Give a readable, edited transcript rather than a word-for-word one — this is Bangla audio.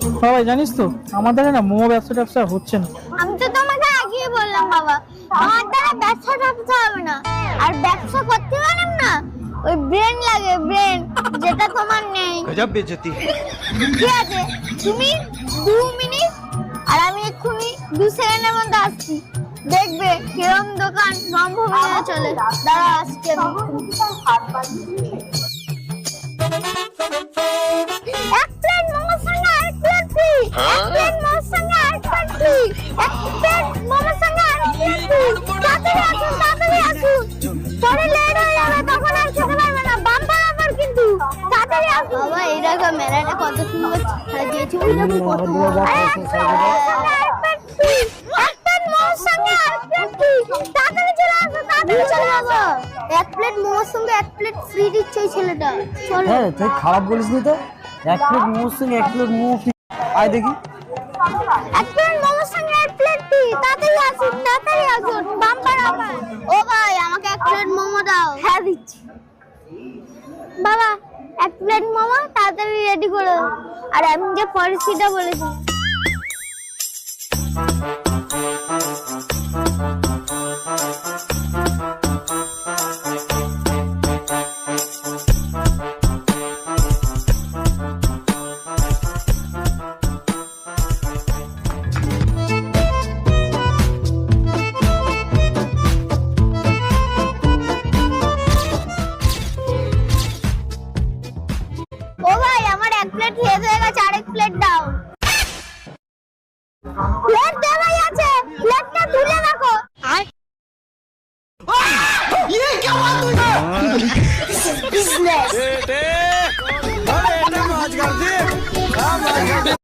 সবাই জানিস তো আমাদের না মোমো ব্যবসা হচ্ছে না। আমি তো তোমাকে আগেই বললাম বাবা, আমার দ্বারা ব্যবসা করতে হবে না। আর ব্যবসা করতে পারেন না, ওই ব্রেন লাগে, ব্রেন, যেটা তোমার নেই। গজব বেইজ্জতি। ঠিক আছে, তুমি 2 মিনিট আর আমি এক্ষুনি 2 সেকেন্ডের মধ্যে আসছি। দেখবে কিরম দোকান সম্ভব হয়ে চলে। দাঁড়া আসছি আমি। এক প্লেট মোমোর সঙ্গে আরেক প্লেট ফ্রি। এক প্লেট মোমোর সঙ্গে আরেক প্লেট ফ্রি। এক প্লেট মোমোর সঙ্গে আরেক প্লেট ফ্রি। তাড়াতাড়ি আসুন, তাড়াতাড়ি আসুন। পরে লেট হয়ে যাবে, তখন আর খেতে পারবে না। বাম্পার অফার কিন্তু, তাড়াতাড়ি আসুন। বাবা এই দেখো মেলাটা কত সুন্দর সাজিয়েছে। ওই দেখো কত বড়। এক প্লেট ফ্রি। এক প্লেট মোমোর সঙ্গে আরেক প্লেট ফ্রি। তাড়াতাড়ি চলে আসো, তাড়াতাড়ি চলে আসো। এক প্লেট মোমোর সঙ্গে এক প্লেট ফ্রি দিচ্ছে ওই ছেলেটা। চলো। হ্যাঁ তুই খারাপ বলিস নি তো, এক প্লেট মোমোর সঙ্গে এক প্লেট মোমো আয় দেখি। এক প্লেট মোমোর সঙ্গে এক প্লেট ফ্রি। তাড়াতাড়ি আসুন, তাড়াতাড়ি আসুন। Bumper offer. ও ভাই আমাকে এক প্লেট মোমো দাও। হ্যাঁ দিচ্ছি। বাবা এক প্লেট মোমো তাড়াতাড়ি রেডি করো। আর আমি যে পলিসিটা বলেছি। ও ভাই আমার এক প্লেট শেষ হয়ে গেছে, আরেক প্লেট দাও। প্লেট দেওয়াই আছে, প্লেটটা তুলে রাখো। ये क्या हुआ तुझे? বিজনেস।